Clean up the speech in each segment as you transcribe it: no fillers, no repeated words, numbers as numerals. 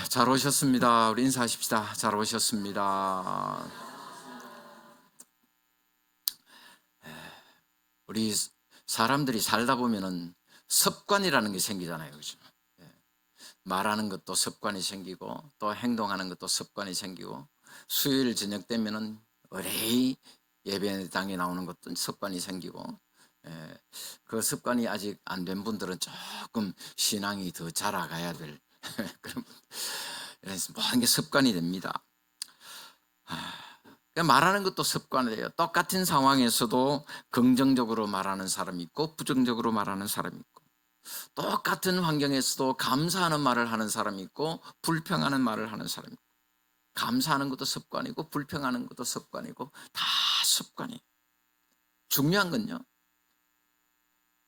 잘 오셨습니다. 우리 인사하십시다. 잘 오셨습니다. 우리 사람들이 살다 보면은 습관이라는 게 생기잖아요. 그죠? 예. 말하는 것도 습관이 생기고 또 행동하는 것도 습관이 생기고 수요일 저녁 되면은 의뢰이 예배당에 나오는 것도 습관이 생기고 예. 그 습관이 아직 안 된 분들은 조금 신앙이 더 자라가야 될 그런 그래서 모든 게 습관이 됩니다. 말하는 것도 습관이에요. 똑같은 상황에서도 긍정적으로 말하는 사람이 있고 부정적으로 말하는 사람이 있고, 똑같은 환경에서도 감사하는 말을 하는 사람이 있고 불평하는 말을 하는 사람이 있고, 감사하는 것도 습관이고 불평하는 것도 습관이고 다 습관이에요. 중요한 건요,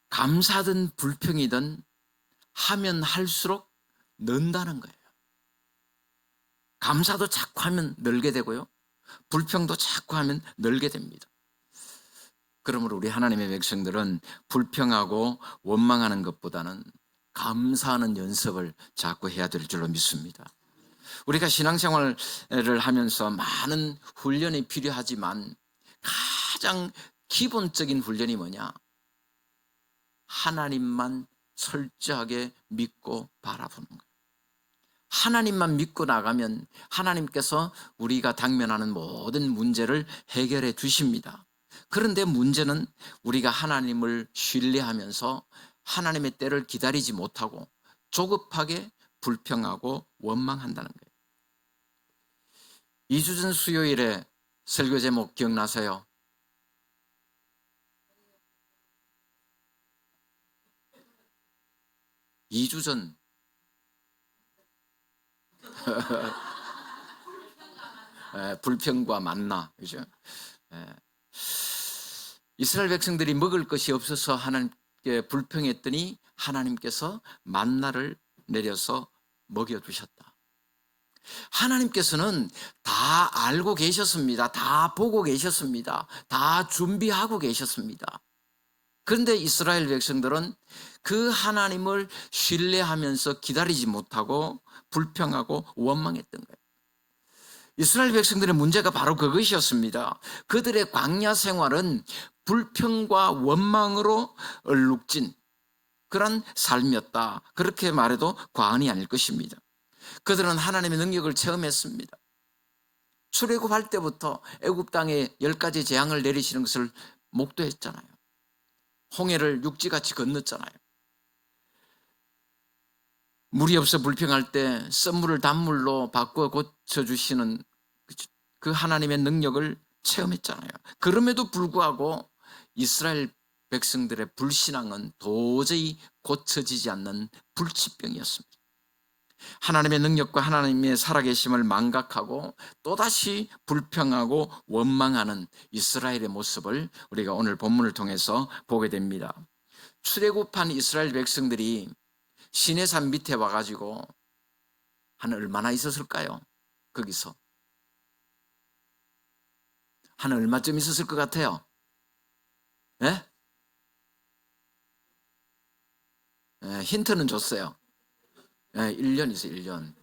감사든 불평이든 하면 할수록 는다는 거예요. 감사도 자꾸 하면 늘게 되고요, 불평도 자꾸 하면 늘게 됩니다. 그러므로 우리 하나님의 백성들은 불평하고 원망하는 것보다는 감사하는 연습을 자꾸 해야 될 줄로 믿습니다. 우리가 신앙생활을 하면서 많은 훈련이 필요하지만 가장 기본적인 훈련이 뭐냐? 하나님만 철저하게 믿고 바라보는 거예요. 하나님만 믿고 나가면 하나님께서 우리가 당면하는 모든 문제를 해결해 주십니다. 그런데 문제는 우리가 하나님을 신뢰하면서 하나님의 때를 기다리지 못하고 조급하게 불평하고 원망한다는 거예요. 2주 전 수요일에 설교 제목 기억나세요? 2주 전 불평과 만나, 그죠? 이스라엘 백성들이 먹을 것이 없어서 하나님께 불평했더니 하나님께서 만나를 내려서 먹여주셨다. 하나님께서는 다 알고 계셨습니다. 다 보고 계셨습니다. 다 준비하고 계셨습니다. 그런데 이스라엘 백성들은 그 하나님을 신뢰하면서 기다리지 못하고 불평하고 원망했던 거예요. 이스라엘 백성들의 문제가 바로 그것이었습니다. 그들의 광야 생활은 불평과 원망으로 얼룩진 그런 삶이었다. 그렇게 말해도 과언이 아닐 것입니다. 그들은 하나님의 능력을 체험했습니다. 출애굽할 때부터 애굽 땅에 10가지 재앙을 내리시는 것을 목도했잖아요. 홍해를 육지같이 건넜잖아요. 물이 없어 불평할 때 썬물을 단물로 바꿔 고쳐주시는 그 하나님의 능력을 체험했잖아요. 그럼에도 불구하고 이스라엘 백성들의 불신앙은 도저히 고쳐지지 않는 불치병이었습니다. 하나님의 능력과 하나님의 살아계심을 망각하고 또다시 불평하고 원망하는 이스라엘의 모습을 우리가 오늘 본문을 통해서 보게 됩니다. 출애굽한 이스라엘 백성들이 시내산 밑에 와가지고 한 얼마나 있었을까요? 거기서 한 얼마쯤 있었을 것 같아요? 네? 힌트는 줬어요. 1년 있어요. 1년.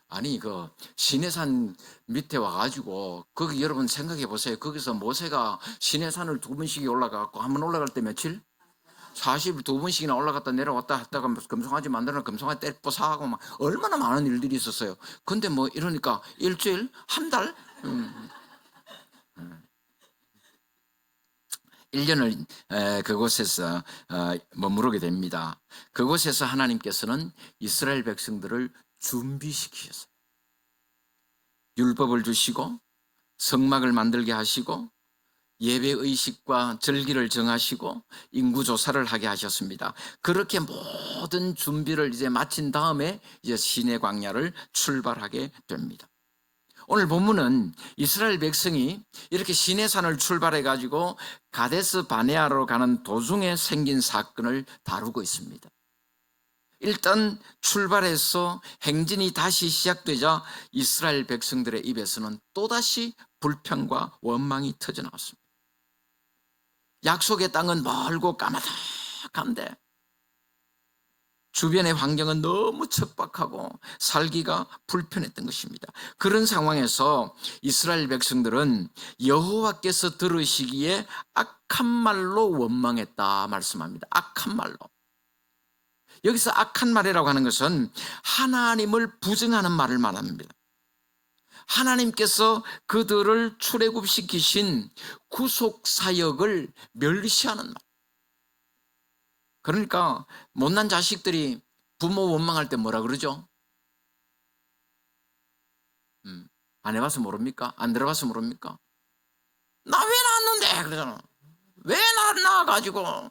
아니 그 시내산 밑에 와가지고 거기 여러분 생각해 보세요. 거기서 모세가 시내산을 2번씩 올라가고 한 번 올라갈 때 며칠? 40일 2번씩이나 올라갔다 내려왔다 했다가 금송아지 만들어 금송아지 때리고 사하고 막 얼마나 많은 일들이 있었어요. 근데 뭐 이러니까 일주일? 한 달? 1년을 그곳에서 머무르게 됩니다. 그곳에서 하나님께서는 이스라엘 백성들을 준비시키셨어요. 율법을 주시고 성막을 만들게 하시고 예배의식과 절기를 정하시고 인구조사를 하게 하셨습니다. 그렇게 모든 준비를 이제 마친 다음에 이제 시내 광야를 출발하게 됩니다. 오늘 본문은 이스라엘 백성이 이렇게 시내산을 출발해 가지고 가데스 바네아로 가는 도중에 생긴 사건을 다루고 있습니다. 일단 출발해서 행진이 다시 시작되자 이스라엘 백성들의 입에서는 또다시 불평과 원망이 터져나왔습니다. 약속의 땅은 멀고 까마득한데 주변의 환경은 너무 척박하고 살기가 불편했던 것입니다. 그런 상황에서 이스라엘 백성들은 여호와께서 들으시기에 악한 말로 원망했다 말씀합니다. 악한 말로. 여기서 악한 말이라고 하는 것은 하나님을 부정하는 말을 말합니다. 하나님께서 그들을 출애굽시키신 구속 사역을 멸시하는 말. 그러니까 못난 자식들이 부모 원망할 때 뭐라 그러죠? 안 해봐서 모릅니까? 안 들어봐서 모릅니까? 나 왜 낳았는데? 그러잖아. 왜 낳아가지고?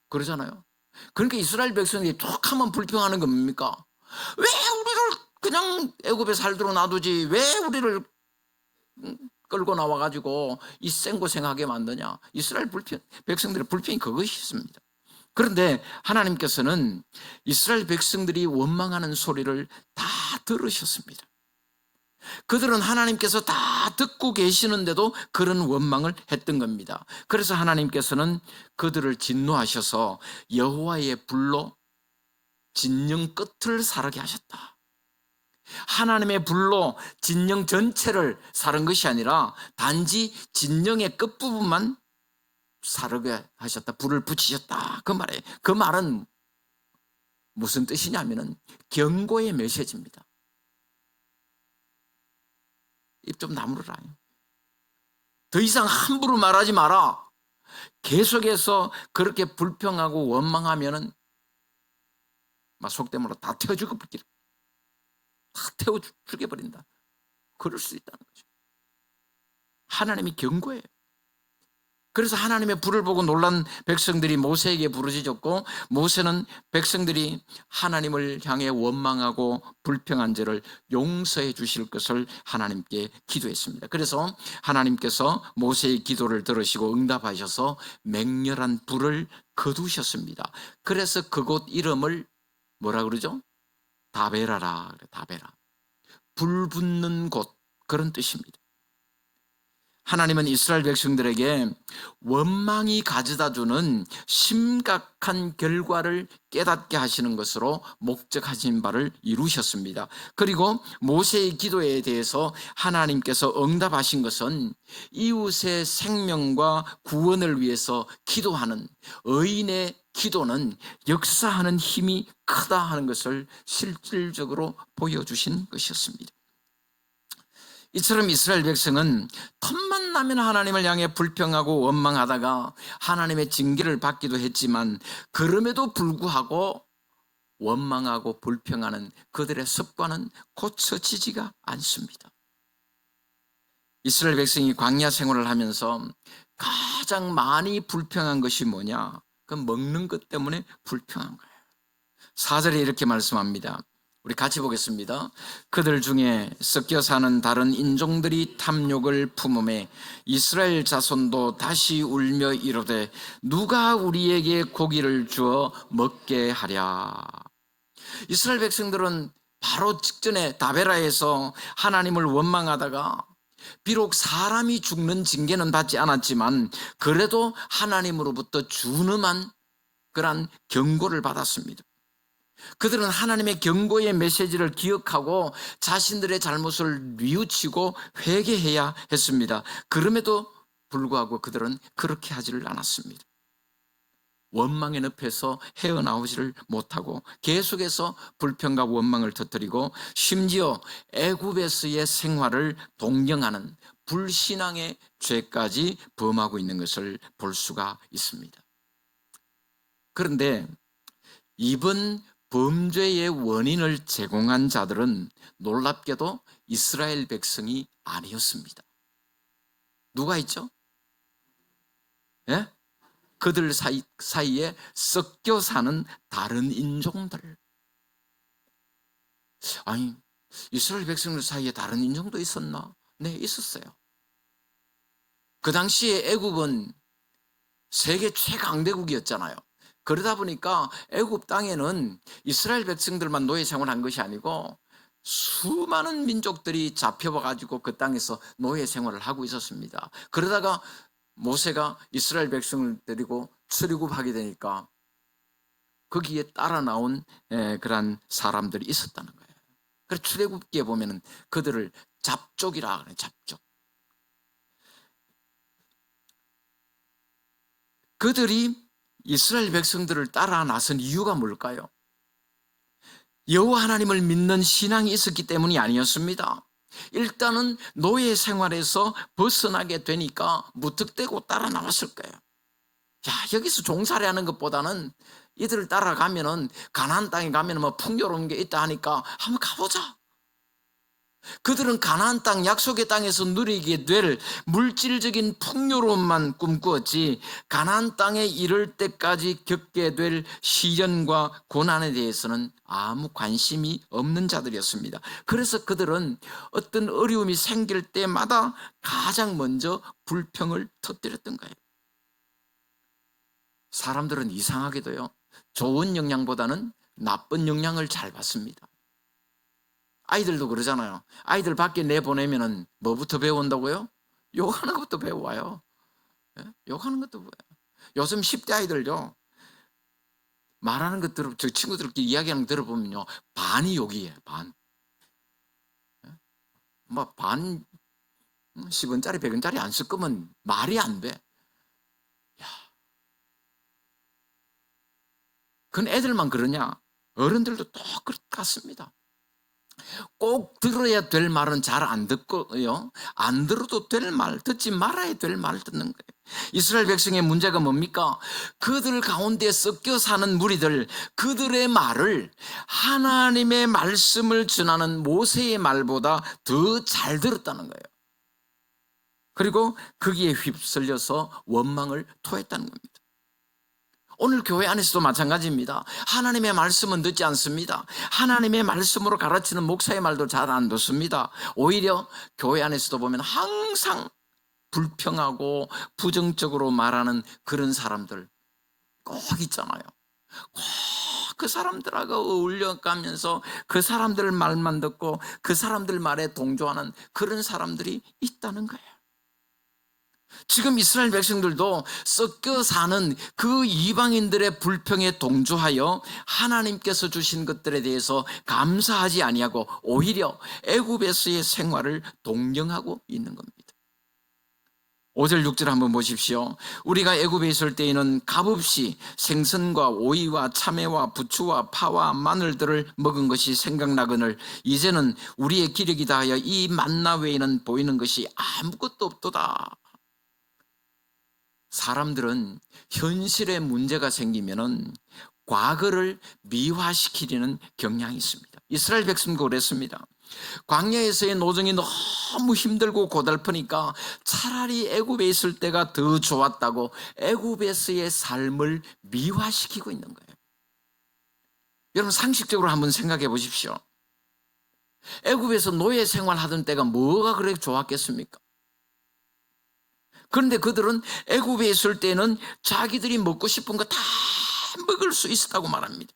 그러잖아요. 그러니까 이스라엘 백성이 툭 하면 불평하는 건 뭡니까? 왜 우리를 그냥 애굽에 살도록 놔두지? 왜 우리를 끌고 나와가지고 이 생고생하게 만드냐? 이스라엘 백성들의 불평이 그것이었습니다. 그런데 하나님께서는 이스라엘 백성들이 원망하는 소리를 다 들으셨습니다. 그들은 하나님께서 다 듣고 계시는데도 그런 원망을 했던 겁니다. 그래서 하나님께서는 그들을 진노하셔서 여호와의 불로 진영 끝을 사르게 하셨다. 하나님의 불로 진영 전체를 사른 것이 아니라 단지 진영의 끝부분만 사르게 하셨다. 불을 붙이셨다. 그 말이에요. 그 말은 무슨 뜻이냐면은 경고의 메시지입니다. 입 좀 다물어라. 더 이상 함부로 말하지 마라. 계속해서 그렇게 불평하고 원망하면은 막 속대문으로 다 태워 죽여버린다. 다 태워 죽여버린다. 그럴 수 있다는 거죠. 하나님이 경고해요. 그래서 하나님의 불을 보고 놀란 백성들이 모세에게 부르짖었고, 모세는 백성들이 하나님을 향해 원망하고 불평한 죄를 용서해 주실 것을 하나님께 기도했습니다. 그래서 하나님께서 모세의 기도를 들으시고 응답하셔서 맹렬한 불을 거두셨습니다. 그래서 그곳 이름을 뭐라 그러죠? 다베라라 그래. 다베라. 불 붙는 곳, 그런 뜻입니다. 하나님은 이스라엘 백성들에게 원망이 가져다주는 심각한 결과를 깨닫게 하시는 것으로 목적하신 바를 이루셨습니다. 그리고 모세의 기도에 대해서 하나님께서 응답하신 것은 이웃의 생명과 구원을 위해서 기도하는 의인의 기도는 역사하는 힘이 크다 하는 것을 실질적으로 보여주신 것이었습니다. 이처럼 이스라엘 백성은 틈만 나면 하나님을 향해 불평하고 원망하다가 하나님의 징계를 받기도 했지만, 그럼에도 불구하고 원망하고 불평하는 그들의 습관은 고쳐지지가 않습니다. 이스라엘 백성이 광야 생활을 하면서 가장 많이 불평한 것이 뭐냐? 그 먹는 것 때문에 불평한 거예요. 4절에 이렇게 말씀합니다. 우리 같이 보겠습니다. 그들 중에 섞여 사는 다른 인종들이 탐욕을 품음에 이스라엘 자손도 다시 울며 이르되 누가 우리에게 고기를 주어 먹게 하랴. 이스라엘 백성들은 바로 직전에 다베라에서 하나님을 원망하다가 비록 사람이 죽는 징계는 받지 않았지만 그래도 하나님으로부터 준엄한 그런 경고를 받았습니다. 그들은 하나님의 경고의 메시지를 기억하고 자신들의 잘못을 뉘우치고 회개해야 했습니다. 그럼에도 불구하고 그들은 그렇게 하지를 않았습니다. 원망의 늪에서 헤어나오지를 못하고 계속해서 불평과 원망을 터뜨리고 심지어 애굽에서의 생활을 동경하는 불신앙의 죄까지 범하고 있는 것을 볼 수가 있습니다. 그런데 이번 범죄의 원인을 제공한 자들은 놀랍게도 이스라엘 백성이 아니었습니다. 누가 있죠? 예? 그들 사이에 섞여 사는 다른 인종들. 아니, 이스라엘 백성들 사이에 다른 인종도 있었나? 네, 있었어요. 그 당시에 애굽은 세계 최강대국이었잖아요. 그러다 보니까 애굽 땅에는 이스라엘 백성들만 노예 생활한 것이 아니고 수많은 민족들이 잡혀와가지고 그 땅에서 노예 생활을 하고 있었습니다. 그러다가 모세가 이스라엘 백성을 데리고 출애굽하게 되니까 거기에 따라 나온 그러한 사람들이 있었다는 거예요. 그래서 출애굽기에 보면은 그들을 잡족이라 그래요. 잡족. 그들이 이스라엘 백성들을 따라 나선 이유가 뭘까요? 여호와 하나님을 믿는 신앙이 있었기 때문이 아니었습니다. 일단은 노예 생활에서 벗어나게 되니까 무턱대고 따라 나왔을 거예요. 야, 여기서 종살이 하는 것보다는 이들을 따라가면은 가나안 땅에 가면은 뭐 풍요로운 게 있다 하니까 한번 가보자. 그들은 가나안 땅, 약속의 땅에서 누리게 될 물질적인 풍요로움만 꿈꾸었지 가나안 땅에 이를 때까지 겪게 될 시련과 고난에 대해서는 아무 관심이 없는 자들이었습니다. 그래서 그들은 어떤 어려움이 생길 때마다 가장 먼저 불평을 터뜨렸던 거예요. 사람들은 이상하게도요, 좋은 영향보다는 나쁜 영향을 잘 받습니다. 아이들도 그러잖아요. 아이들 밖에 내보내면은 뭐부터 배운다고요? 욕하는 것부터 배워와요. 욕하는 것도 배워요. 요즘 10대 아이들요, 말하는 것들, 저 친구들끼리 이야기하는 거 들어보면요, 반이 욕이에요. 반. 뭐 반 10원짜리 100원짜리 안 쓸 거면 말이 안 돼. 야, 그건 애들만 그러냐? 어른들도 똑같습니다. 꼭 들어야 될 말은 잘 안 듣고요, 안 들어도 될 말, 듣지 말아야 될 말을 듣는 거예요. 이스라엘 백성의 문제가 뭡니까? 그들 가운데 섞여 사는 무리들, 그들의 말을 하나님의 말씀을 전하는 모세의 말보다 더 잘 들었다는 거예요. 그리고 거기에 휩쓸려서 원망을 토했다는 겁니다. 오늘 교회 안에서도 마찬가지입니다. 하나님의 말씀은 듣지 않습니다. 하나님의 말씀으로 가르치는 목사의 말도 잘 안 듣습니다. 오히려 교회 안에서도 보면 항상 불평하고 부정적으로 말하는 그런 사람들 꼭 있잖아요. 꼭 그 사람들하고 어울려가면서 그 사람들 말만 듣고 그 사람들 말에 동조하는 그런 사람들이 있다는 거예요. 지금 이스라엘 백성들도 섞여 사는 그 이방인들의 불평에 동조하여 하나님께서 주신 것들에 대해서 감사하지 아니하고 오히려 애굽에서의 생활을 동경하고 있는 겁니다. 5절 6절 한번 보십시오. 우리가 애굽에 있을 때에는 값없이 생선과 오이와 참외와 부추와 파와 마늘들을 먹은 것이 생각나거늘 이제는 우리의 기력이 다하여 이 만나 외에는 보이는 것이 아무것도 없도다. 사람들은 현실에 문제가 생기면은 과거를 미화시키려는 경향이 있습니다. 이스라엘 백성도 그랬습니다. 광야에서의 노정이 너무 힘들고 고달프니까 차라리 애굽에 있을 때가 더 좋았다고 애굽에서의 삶을 미화시키고 있는 거예요. 여러분 상식적으로 한번 생각해 보십시오. 애굽에서 노예 생활하던 때가 뭐가 그렇게 좋았겠습니까? 그런데 그들은 애굽에 있을 때는 자기들이 먹고 싶은 거 다 먹을 수 있었다고 말합니다.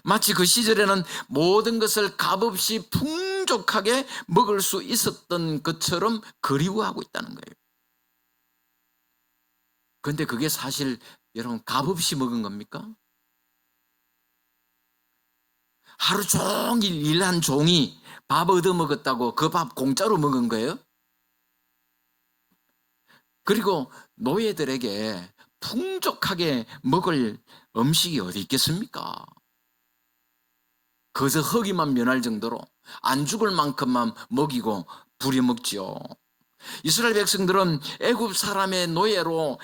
마치 그 시절에는 모든 것을 값없이 풍족하게 먹을 수 있었던 것처럼 그리워하고 있다는 거예요. 그런데 그게 사실 여러분 값없이 먹은 겁니까? 하루 종일 일한 종이 밥 얻어먹었다고 그 밥 공짜로 먹은 거예요? 그리고 노예들에게 풍족하게 먹을 음식이 어디 있겠습니까? 그저 허기만 면할 정도로 안 죽을 만큼만 먹이고 부려먹지요. 이스라엘 백성들은 애굽 사람의 노예로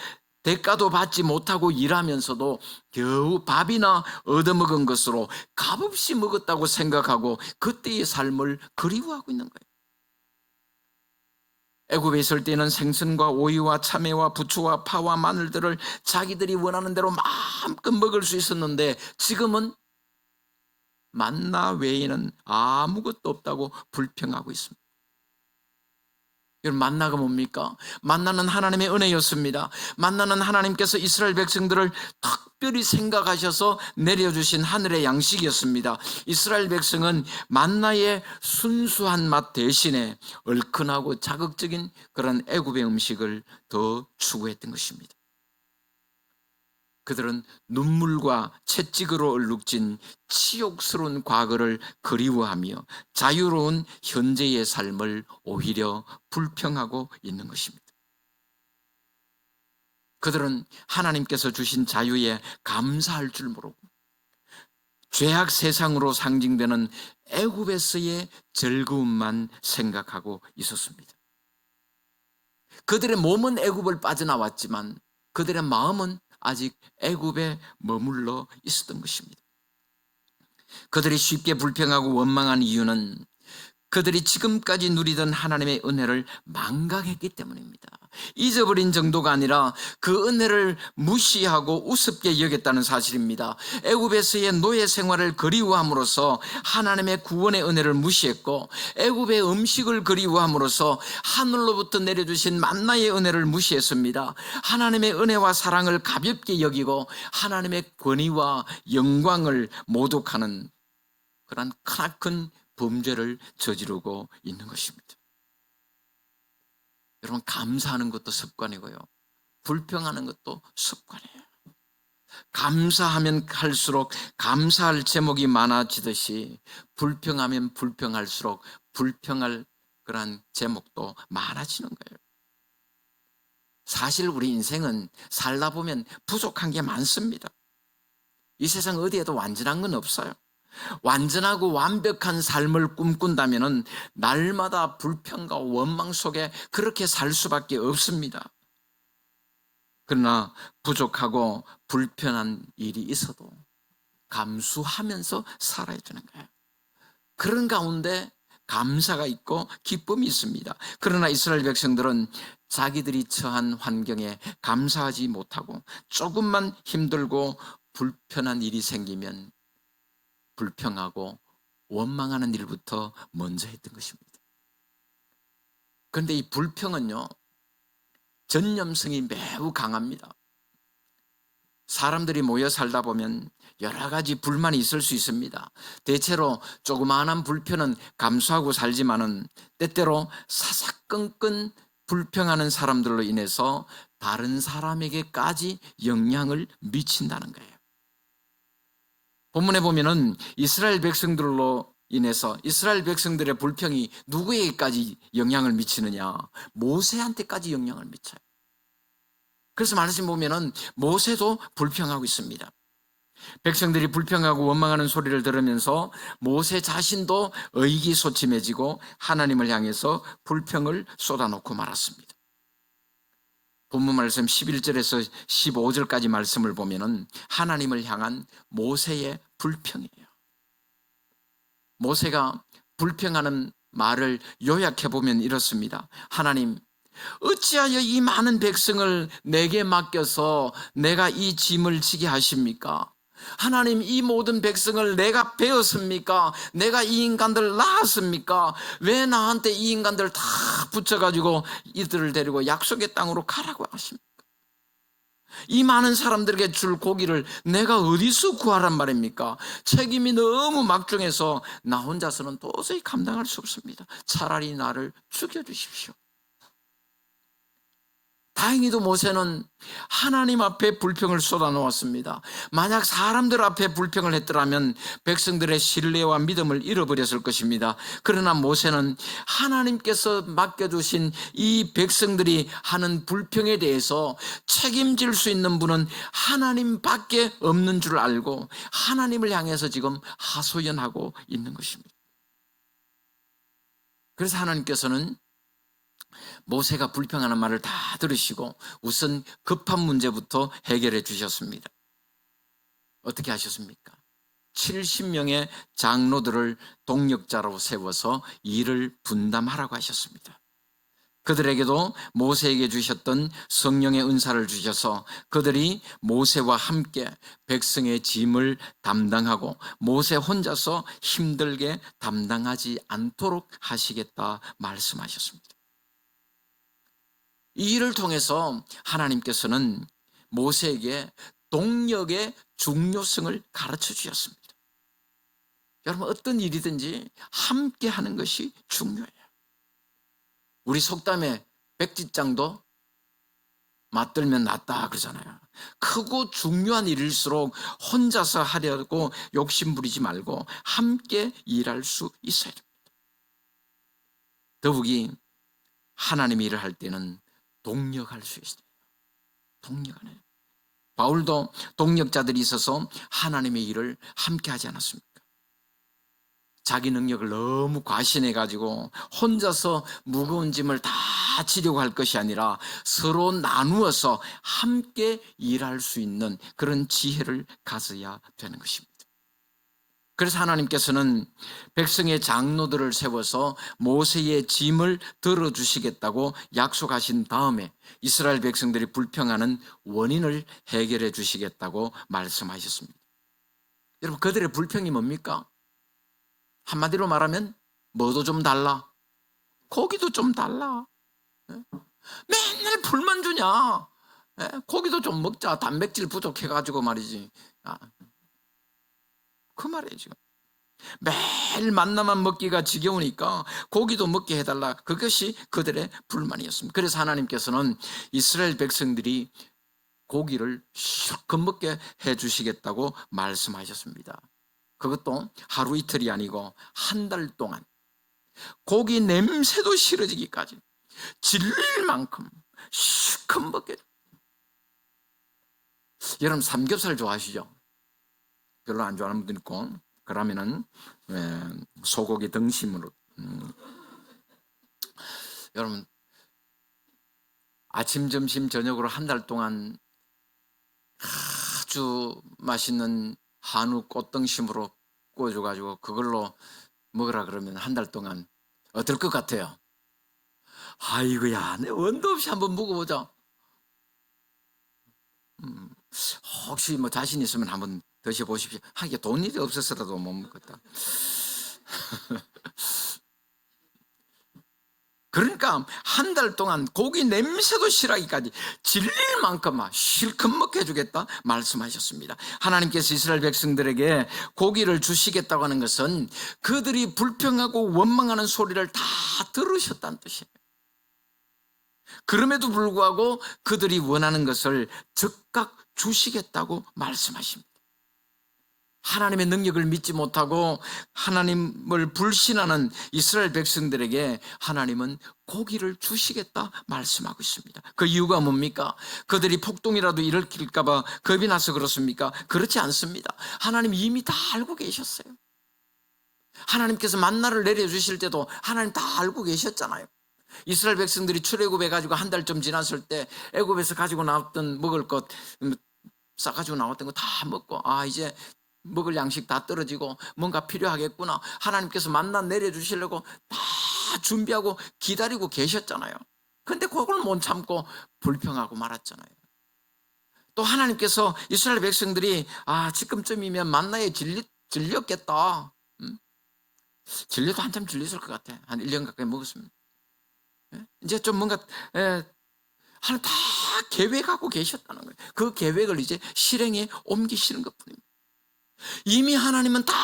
대가도 받지 못하고 일하면서도 겨우 밥이나 얻어먹은 것으로 값없이 먹었다고 생각하고 그때의 삶을 그리워하고 있는 거예요. 애굽에 있을 때는 생선과 오이와 참외와 부추와 파와 마늘들을 자기들이 원하는 대로 마음껏 먹을 수 있었는데 지금은 만나 외에는 아무것도 없다고 불평하고 있습니다. 여러분 만나가 뭡니까? 만나는 하나님의 은혜였습니다. 만나는 하나님께서 이스라엘 백성들을 특별히 생각하셔서 내려주신 하늘의 양식이었습니다. 이스라엘 백성은 만나의 순수한 맛 대신에 얼큰하고 자극적인 그런 애굽의 음식을 더 추구했던 것입니다. 그들은 눈물과 채찍으로 얼룩진 치욕스러운 과거를 그리워하며 자유로운 현재의 삶을 오히려 불평하고 있는 것입니다. 그들은 하나님께서 주신 자유에 감사할 줄 모르고 죄악 세상으로 상징되는 애굽에서의 즐거움만 생각하고 있었습니다. 그들의 몸은 애굽을 빠져나왔지만 그들의 마음은 아직 애굽에 머물러 있었던 것입니다. 그들이 쉽게 불평하고 원망한 이유는 그들이 지금까지 누리던 하나님의 은혜를 망각했기 때문입니다. 잊어버린 정도가 아니라 그 은혜를 무시하고 우습게 여겼다는 사실입니다. 애굽에서의 노예 생활을 그리워함으로써 하나님의 구원의 은혜를 무시했고, 애굽의 음식을 그리워함으로써 하늘로부터 내려주신 만나의 은혜를 무시했습니다. 하나님의 은혜와 사랑을 가볍게 여기고 하나님의 권위와 영광을 모독하는 그런 크나큰 범죄를 저지르고 있는 것입니다. 여러분, 감사하는 것도 습관이고요, 불평하는 것도 습관이에요. 감사하면 할수록 감사할 제목이 많아지듯이 불평하면 불평할수록 불평할 그런 제목도 많아지는 거예요. 사실 우리 인생은 살다 보면 부족한 게 많습니다. 이 세상 어디에도 완전한 건 없어요. 완전하고 완벽한 삶을 꿈꾼다면 날마다 불평과 원망 속에 그렇게 살 수밖에 없습니다. 그러나 부족하고 불편한 일이 있어도 감수하면서 살아야 되는 거예요. 그런 가운데 감사가 있고 기쁨이 있습니다. 그러나 이스라엘 백성들은 자기들이 처한 환경에 감사하지 못하고 조금만 힘들고 불편한 일이 생기면 불평하고 원망하는 일부터 먼저 했던 것입니다. 그런데 이 불평은요, 전념성이 매우 강합니다. 사람들이 모여 살다 보면 여러 가지 불만이 있을 수 있습니다. 대체로 조그마한 불편은 감수하고 살지만은 때때로 사사건건 불평하는 사람들로 인해서 다른 사람에게까지 영향을 미친다는 거예요. 본문에 보면은 이스라엘 백성들로 인해서 이스라엘 백성들의 불평이 누구에게까지 영향을 미치느냐? 모세한테까지 영향을 미쳐요. 그래서 말씀 보면은 모세도 불평하고 있습니다. 백성들이 불평하고 원망하는 소리를 들으면서 모세 자신도 의기소침해지고 하나님을 향해서 불평을 쏟아놓고 말았습니다. 본문 말씀 11절에서 15절까지 말씀을 보면은 하나님을 향한 모세의 불평이에요. 모세가 불평하는 말을 요약해 보면 이렇습니다. 하나님, 어찌하여 이 많은 백성을 내게 맡겨서 내가 이 짐을 지게 하십니까? 하나님, 이 모든 백성을 내가 베었습니까? 내가 이 인간들 낳았습니까? 왜 나한테 이 인간들 다 붙여가지고 이들을 데리고 약속의 땅으로 가라고 하십니까? 이 많은 사람들에게 줄 고기를 내가 어디서 구하란 말입니까? 책임이 너무 막중해서 나 혼자서는 도저히 감당할 수 없습니다. 차라리 나를 죽여주십시오. 다행히도 모세는 하나님 앞에 불평을 쏟아놓았습니다. 만약 사람들 앞에 불평을 했더라면 백성들의 신뢰와 믿음을 잃어버렸을 것입니다. 그러나 모세는 하나님께서 맡겨주신 이 백성들이 하는 불평에 대해서 책임질 수 있는 분은 하나님밖에 없는 줄 알고 하나님을 향해서 지금 하소연하고 있는 것입니다. 그래서 하나님께서는 모세가 불평하는 말을 다 들으시고 우선 급한 문제부터 해결해 주셨습니다. 어떻게 하셨습니까? 70명의 장로들을 동력자로 세워서 일을 분담하라고 하셨습니다. 그들에게도 모세에게 주셨던 성령의 은사를 주셔서 그들이 모세와 함께 백성의 짐을 담당하고 모세 혼자서 힘들게 담당하지 않도록 하시겠다 말씀하셨습니다. 이 일을 통해서 하나님께서는 모세에게 동력의 중요성을 가르쳐 주셨습니다. 여러분, 어떤 일이든지 함께 하는 것이 중요해요. 우리 속담에 백지장도 맞들면 낫다 그러잖아요. 크고 중요한 일일수록 혼자서 하려고 욕심 부리지 말고 함께 일할 수 있어야 됩니다. 더욱이 하나님의 일을 할 때는 동력할 수 있어요. 동력하네요. 바울도 동력자들이 있어서 하나님의 일을 함께 하지 않았습니까? 자기 능력을 너무 과신해가지고 혼자서 무거운 짐을 다 지려고 할 것이 아니라 서로 나누어서 함께 일할 수 있는 그런 지혜를 가져야 되는 것입니다. 그래서 하나님께서는 백성의 장로들을 세워서 모세의 짐을 들어주시겠다고 약속하신 다음에 이스라엘 백성들이 불평하는 원인을 해결해 주시겠다고 말씀하셨습니다. 여러분, 그들의 불평이 뭡니까? 한마디로 말하면 뭐도 좀 달라, 고기도 좀 달라, 맨날 불만 주냐, 고기도 좀 먹자, 단백질 부족해가지고 말이지. 그 말이에요. 지금 매일 만나만 먹기가 지겨우니까 고기도 먹게 해달라, 그것이 그들의 불만이었습니다. 그래서 하나님께서는 이스라엘 백성들이 고기를 실컷 먹게 해주시겠다고 말씀하셨습니다. 그것도 하루 이틀이 아니고 한 달 동안 고기 냄새도 싫어지기까지 질릴 만큼 실컷 먹게. 여러분, 삼겹살 좋아하시죠? 별로 안 좋아하는 분도 있고, 그러면은 소고기 등심으로. 여러분, 아침, 점심, 저녁으로 한 달 동안 아주 맛있는 한우 꽃등심으로 구워줘가지고 그걸로 먹으라 그러면 한 달 동안 어떨 것 같아요? 아이고야, 내 원도 없이 한번 먹어보자. 혹시 뭐 자신 있으면 한번 드셔보십시오. 하기야 돈이 없어서라도 못 먹겠다. 그러니까 한 달 동안 고기 냄새도 싫어하기까지 질릴 만큼 실컷 먹게 해주겠다 말씀하셨습니다. 하나님께서 이스라엘 백성들에게 고기를 주시겠다고 하는 것은 그들이 불평하고 원망하는 소리를 다 들으셨다는 뜻이에요. 그럼에도 불구하고 그들이 원하는 것을 즉각 주시겠다고 말씀하십니다. 하나님의 능력을 믿지 못하고 하나님을 불신하는 이스라엘 백성들에게 하나님은 고기를 주시겠다 말씀하고 있습니다. 그 이유가 뭡니까? 그들이 폭동이라도 일으킬까 봐 겁이 나서 그렇습니까? 그렇지 않습니다. 하나님 이미 다 알고 계셨어요. 하나님께서 만나를 내려주실 때도 하나님 다 알고 계셨잖아요. 이스라엘 백성들이 출애굽해 가지고 한 달쯤 지났을 때 애굽에서 가지고 나왔던 먹을 것 싸가지고 나왔던 거 다 먹고, 이제 먹을 양식 다 떨어지고 뭔가 필요하겠구나, 하나님께서 만나 내려주시려고 다 준비하고 기다리고 계셨잖아요. 근데 그걸 못 참고 불평하고 말았잖아요. 또 하나님께서 이스라엘 백성들이 지금쯤이면 만나에 질렸겠다, 질려도 한참 질렸을 것 같아. 한 1년 가까이 먹었습니다. 이제 좀 뭔가 하나님 다 계획하고 계셨다는 거예요. 그 계획을 이제 실행에 옮기시는 것뿐입니다. 이미 하나님은 다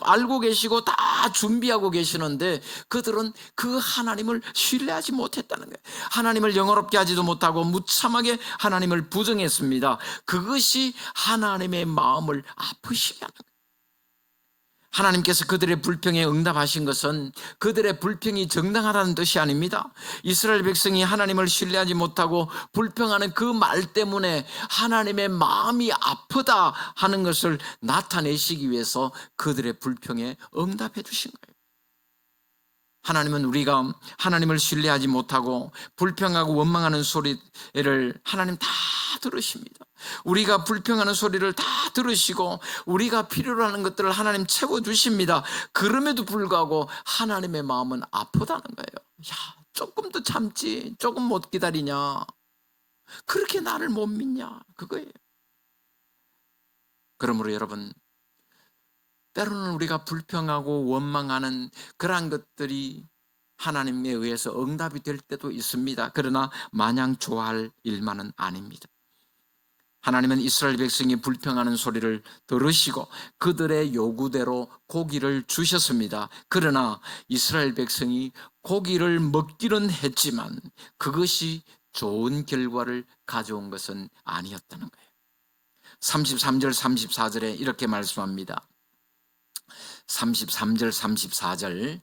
알고 계시고 다 준비하고 계시는데 그들은 그 하나님을 신뢰하지 못했다는 거예요. 하나님을 영화롭게 하지도 못하고 무참하게 하나님을 부정했습니다. 그것이 하나님의 마음을 아프시게 하는 거예요. 하나님께서 그들의 불평에 응답하신 것은 그들의 불평이 정당하다는 뜻이 아닙니다. 이스라엘 백성이 하나님을 신뢰하지 못하고 불평하는 그 말 때문에 하나님의 마음이 아프다 하는 것을 나타내시기 위해서 그들의 불평에 응답해 주신 거예요. 하나님은 우리가 하나님을 신뢰하지 못하고 불평하고 원망하는 소리를 하나님 다 들으십니다. 우리가 불평하는 소리를 다 들으시고 우리가 필요로 하는 것들을 하나님 채워주십니다. 그럼에도 불구하고 하나님의 마음은 아프다는 거예요. 조금 더 참지, 조금 못 기다리냐, 그렇게 나를 못 믿냐, 그거예요. 그러므로 여러분, 때로는 우리가 불평하고 원망하는 그러한 것들이 하나님에 의해서 응답이 될 때도 있습니다. 그러나 마냥 좋아할 일만은 아닙니다. 하나님은 이스라엘 백성이 불평하는 소리를 들으시고 그들의 요구대로 고기를 주셨습니다. 그러나 이스라엘 백성이 고기를 먹기는 했지만 그것이 좋은 결과를 가져온 것은 아니었다는 거예요. 33절 34절에 이렇게 말씀합니다. 33절 34절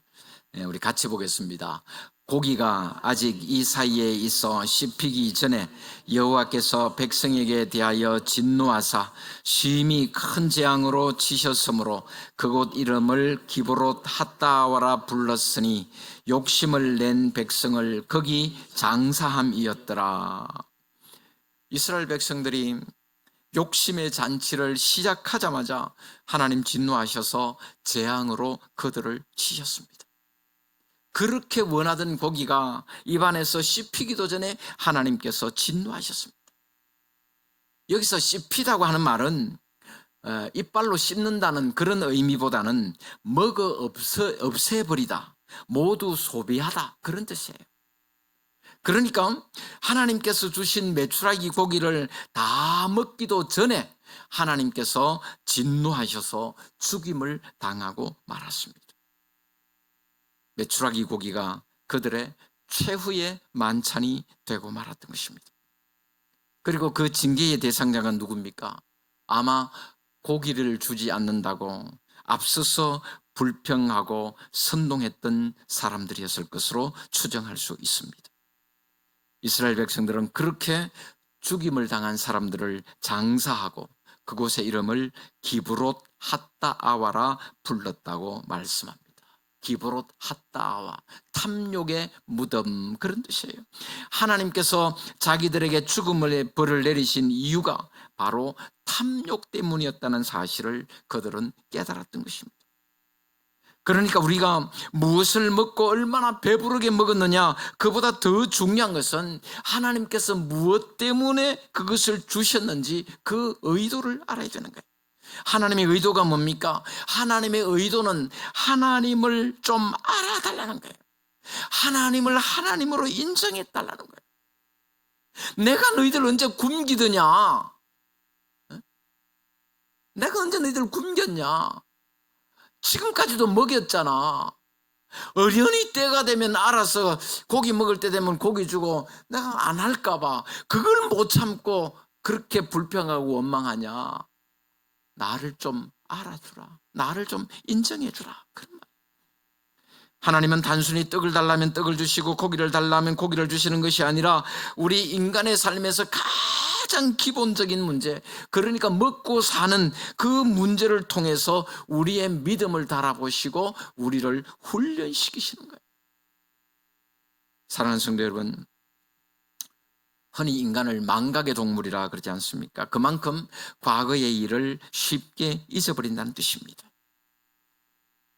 우리 같이 보겠습니다. 고기가 아직 이 사이에 있어 씹히기 전에 여호와께서 백성에게 대하여 진노하사 심히 큰 재앙으로 치셨으므로 그곳 이름을 기브롯 핫다와라 불렀으니 욕심을 낸 백성을 거기 장사함이었더라. 이스라엘 백성들이 욕심의 잔치를 시작하자마자 하나님 진노하셔서 재앙으로 그들을 치셨습니다. 그렇게 원하던 고기가 입안에서 씹히기도 전에 하나님께서 진노하셨습니다. 여기서 씹히다고 하는 말은 이빨로 씹는다는 그런 의미보다는 먹어 없애버리다, 모두 소비하다, 그런 뜻이에요. 그러니까 하나님께서 주신 메추라기 고기를 다 먹기도 전에 하나님께서 진노하셔서 죽임을 당하고 말았습니다. 메추라기 고기가 그들의 최후의 만찬이 되고 말았던 것입니다. 그리고 그 징계의 대상자가 누굽니까? 아마 고기를 주지 않는다고 앞서서 불평하고 선동했던 사람들이었을 것으로 추정할 수 있습니다. 이스라엘 백성들은 그렇게 죽임을 당한 사람들을 장사하고 그곳의 이름을 기브롯 핫다아와라 불렀다고 말씀합니다. 기브롯 핫다아와, 탐욕의 무덤, 그런 뜻이에요. 하나님께서 자기들에게 죽음의 벌을 내리신 이유가 바로 탐욕 때문이었다는 사실을 그들은 깨달았던 것입니다. 그러니까 우리가 무엇을 먹고 얼마나 배부르게 먹었느냐, 그보다 더 중요한 것은 하나님께서 무엇 때문에 그것을 주셨는지 그 의도를 알아야 되는 거예요. 하나님의 의도가 뭡니까? 하나님의 의도는 하나님을 좀 알아달라는 거예요. 하나님을 하나님으로 인정해달라는 거예요. 내가 너희들 언제 굶기더냐? 내가 언제 너희들 굶겼냐? 지금까지도 먹였잖아. 어련히 때가 되면 알아서 고기 먹을 때 되면 고기 주고 내가 안 할까 봐 그걸 못 참고 그렇게 불평하고 원망하냐? 나를 좀 알아주라. 나를 좀 인정해 주라. 그런 말. 하나님은 단순히 떡을 달라면 떡을 주시고 고기를 달라면 고기를 주시는 것이 아니라 우리 인간의 삶에서 가장 기본적인 문제, 그러니까 먹고 사는 그 문제를 통해서 우리의 믿음을 달아보시고 우리를 훈련시키시는 거예요. 사랑하는 성도 여러분, 흔히 인간을 망각의 동물이라 그러지 않습니까? 그만큼 과거의 일을 쉽게 잊어버린다는 뜻입니다.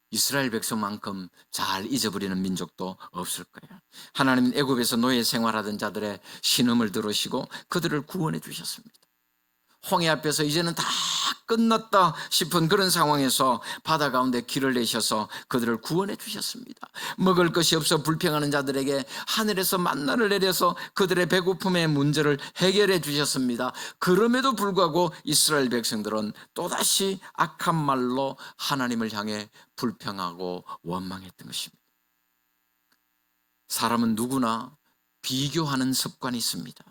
이스라엘 백성만큼 잘 잊어버리는 민족도 없을 거예요. 하나님은 애굽에서 노예 생활하던 자들의 신음을 들으시고 그들을 구원해 주셨습니다. 홍해 앞에서 이제는 다 끝났다 싶은 그런 상황에서 바다 가운데 길을 내셔서 그들을 구원해 주셨습니다. 먹을 것이 없어 불평하는 자들에게 하늘에서 만나를 내려서 그들의 배고픔의 문제를 해결해 주셨습니다. 그럼에도 불구하고 이스라엘 백성들은 또다시 악한 말로 하나님을 향해 불평하고 원망했던 것입니다. 사람은 누구나 비교하는 습관이 있습니다.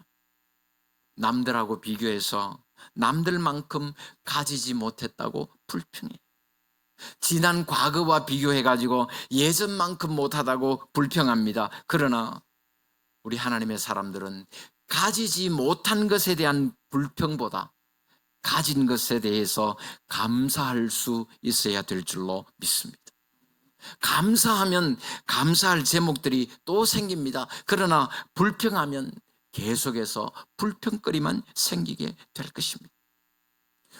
남들하고 비교해서 남들만큼 가지지 못했다고 불평해. 지난 과거와 비교해가지고 예전만큼 못하다고 불평합니다. 그러나 우리 하나님의 사람들은 가지지 못한 것에 대한 불평보다 가진 것에 대해서 감사할 수 있어야 될 줄로 믿습니다. 감사하면 감사할 제목들이 또 생깁니다. 그러나 불평하면 계속해서 불평거리만 생기게 될 것입니다.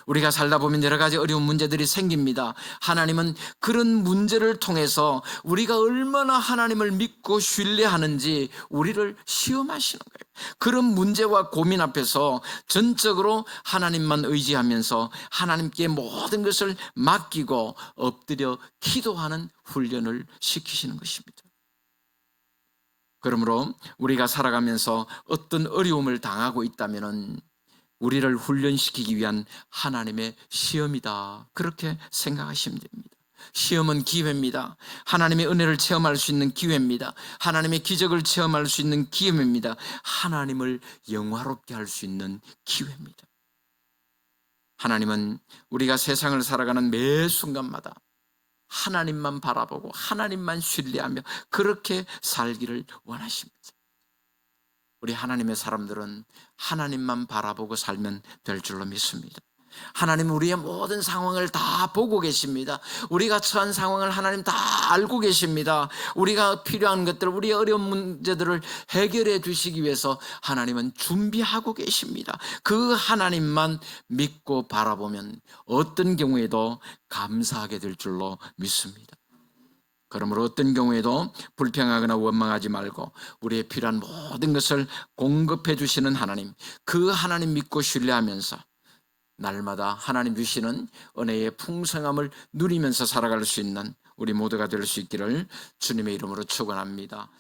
우리가 살다 보면 여러 가지 어려운 문제들이 생깁니다. 하나님은 그런 문제를 통해서 우리가 얼마나 하나님을 믿고 신뢰하는지 우리를 시험하시는 거예요. 그런 문제와 고민 앞에서 전적으로 하나님만 의지하면서 하나님께 모든 것을 맡기고 엎드려 기도하는 훈련을 시키시는 것입니다. 그러므로 우리가 살아가면서 어떤 어려움을 당하고 있다면 우리를 훈련시키기 위한 하나님의 시험이다, 그렇게 생각하시면 됩니다. 시험은 기회입니다. 하나님의 은혜를 체험할 수 있는 기회입니다. 하나님의 기적을 체험할 수 있는 기회입니다. 하나님을 영화롭게 할 수 있는 기회입니다. 하나님은 우리가 세상을 살아가는 매 순간마다 하나님만 바라보고 하나님만 신뢰하며 그렇게 살기를 원하십니다. 우리 하나님의 사람들은 하나님만 바라보고 살면 될 줄로 믿습니다. 하나님은 우리의 모든 상황을 다 보고 계십니다. 우리가 처한 상황을 하나님 다 알고 계십니다. 우리가 필요한 것들, 우리의 어려운 문제들을 해결해 주시기 위해서 하나님은 준비하고 계십니다. 그 하나님만 믿고 바라보면 어떤 경우에도 감사하게 될 줄로 믿습니다. 그러므로 어떤 경우에도 불평하거나 원망하지 말고 우리의 필요한 모든 것을 공급해 주시는 하나님, 그 하나님 믿고 신뢰하면서 날마다 하나님 주시는 은혜의 풍성함을 누리면서 살아갈 수 있는 우리 모두가 될 수 있기를 주님의 이름으로 축원합니다.